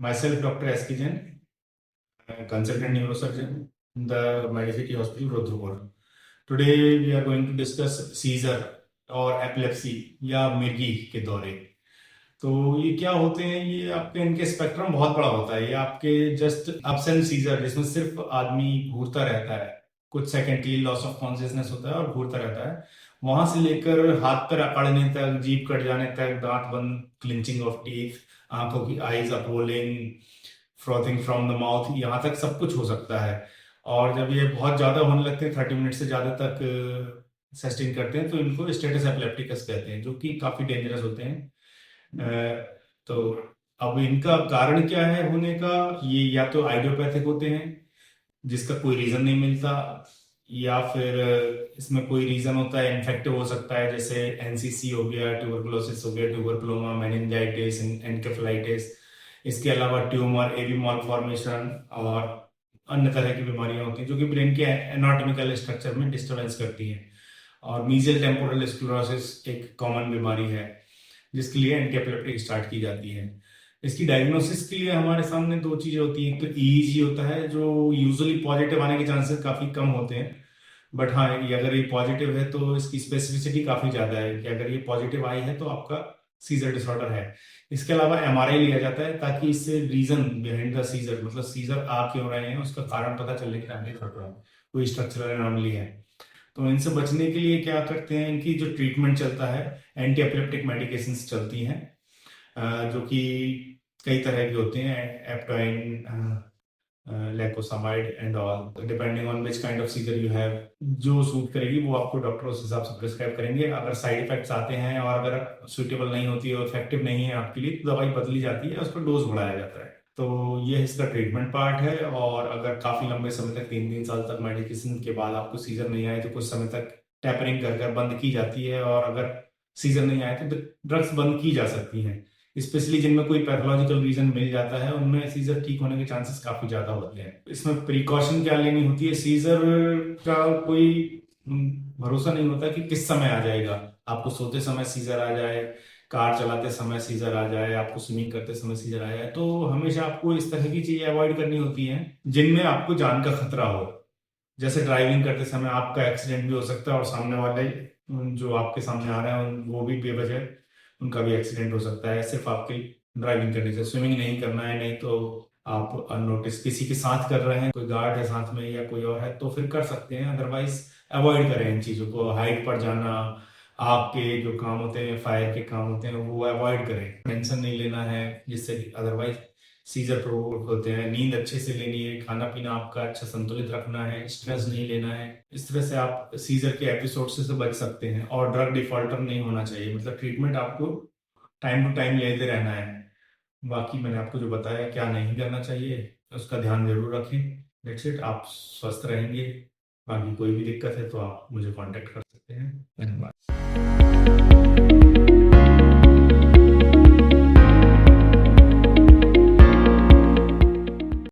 Myself, Dr. S.K. Jain, consultant neurosurgeon in the Medicity Hospital, Rudhrapur. Today we are going to discuss seizure और epilepsy या मिर्गी के दौरे। तो ये क्या होते हैं? ये आपके इनके स्पेक्ट्रम बहुत बड़ा होता है। ये आपके जस्ट अब्सेंट सीजर जिसमें सिर्फ आदमी घूरता रहता है, कुछ सेकंड के लिए लॉस ऑफ कॉन्शियसनेस होता है और घूरता रहता है, वहां से लेकर हाथ पैर अकड़ने तक, जीभ कट जाने तक, दांत बंद, क्लिंचिंग ऑफ टीथ, आंखों की eyes up rolling, frothing from the mouth, यहाँ तक सब कुछ हो सकता है। और जब ये बहुत ज्यादा होने लगते हैं, 30 मिनट से ज्यादा तक सस्टेन करते हैं, तो इनको स्टेटस एपिलेप्टिकस कहते हैं, जो कि काफी डेंजरस होते हैं। तो अब इनका कारण क्या है होने का? ये या तो आइडियोपैथिक होते हैं जिसका कोई रीजन नहीं मिलता, या फिर इसमें कोई रीजन होता है, इन्फेक्टिव हो सकता है, जैसे एनसीसी हो गया, ट्यूबरकुलोसिस हो गया, ट्यूबरकुलोमा, मेनिंजाइटिस, एनकेफेलाइटिस। इसके अलावा ट्यूमर, एबी मॉल फॉर्मेशन और अन्य तरह की बीमारियां होती हैं जो कि ब्रेन के एनाटॉमिकल स्ट्रक्चर में डिस्टरबेंस करती हैं। और मीजियल टेम्पोरल स्क्लेरोसिस एक कॉमन बीमारी है जिसके लिए एंटीएपिलेप्टिक स्टार्ट की जाती है। इसकी डायग्नोसिस के लिए हमारे सामने दो चीजें होती हैं। एक तो ईईजी होता है, जो यूजुअली पॉजिटिव आने के चांसेस काफी कम होते हैं, बट हाँ, ये अगर ये पॉजिटिव है तो इसकी स्पेसिफिसिटी काफी ज्यादा है कि अगर ये पॉजिटिव आई है तो आपका सीजर डिसऑर्डर है। इसके अलावा एमआरआई लिया जाता है ताकि इससे रीजन बिहाइंड द सीजर, मतलब सीजर आ क्यों रहे हैं, उसका कारण पता चलने के टाइम नहीं, कोई स्ट्रक्चरल एनोमली है। तो इनसे बचने के लिए क्या करते हैं, इनकी जो ट्रीटमेंट चलता है, एंटी एपिलेप्टिक मेडिकेशंस चलती हैं, जो कि कई तरह के होते हैं, एप्टाइन, lacosamide and all, depending on which kind of seizure you have. जो सूट करेगी वो आपको डॉक्टर उस हिसाब से प्रिस्क्राइब करेंगे। अगर साइड इफेक्ट्स आते हैं और अगर सुटेबल नहीं होती है और इफेक्टिव नहीं है आपके लिए, तो दवाई बदली जाती है, उसका डोज बढ़ाया जाता है। तो ये इसका ट्रीटमेंट पार्ट है। और अगर काफी लंबे समय तक, 3 3 साल तक मेडिकेशन के बाद आपको सीजर नहीं आए, तो कुछ समय तक टेपरिंग कर कर बंद की जाती है। और अगर सीजर नहीं आए तो ड्रग्स बंद की जा सकती हैं, स्पेशली जिनमें कोई पैथोलॉजिकल रीजन मिल जाता है, उनमें सीजर ठीक होने के चांसेस काफी ज्यादा होते हैं। इसमें प्रिकॉशन क्या लेनी होती है? सीजर का कोई भरोसा नहीं होता कि किस समय आ जाएगा। आपको सोते समय सीजर आ जाए, कार चलाते समय सीजर आ जाए, आपको स्विमिंग करते समय सीजर आ जाए, तो हमेशा आपको इस तरह की चीजें अवॉइड करनी होती हैं जिनमें आपको जान का खतरा हो। जैसे ड्राइविंग करते समय आपका एक्सीडेंट भी हो सकता है और सामने वाले जो आपके सामने आ रहे हैं वो भी बेवजह उनका भी एक्सीडेंट हो सकता है, सिर्फ आपकी ड्राइविंग करने से। स्विमिंग नहीं करना है, नहीं तो आप अननोटिस किसी के साथ कर रहे हैं, कोई गार्ड है साथ में या कोई और है, तो फिर कर सकते हैं। अदरवाइज अवॉइड करें इन चीज़ों को। हाइट पर जाना, आपके जो काम होते हैं, फायर के काम होते हैं, वो अवॉइड करें। टेंशन नहीं लेना है जिससे अदरवाइज सीजर प्रोवोक होते हैं। नींद अच्छे से लेनी है, खाना पीना आपका अच्छा संतुलित रखना है, स्ट्रेस नहीं लेना है। इस तरह से आप सीजर के एपिसोड से बच सकते हैं। और ड्रग डिफॉल्टर नहीं होना चाहिए, मतलब ट्रीटमेंट आपको टाइम टू टाइम लेते रहना है। बाकी मैंने आपको जो बताया क्या नहीं करना चाहिए, उसका ध्यान जरूर रखें। That's it. आप स्वस्थ रहेंगे। बाकी कोई भी दिक्कत है तो आप मुझे कांटेक्ट कर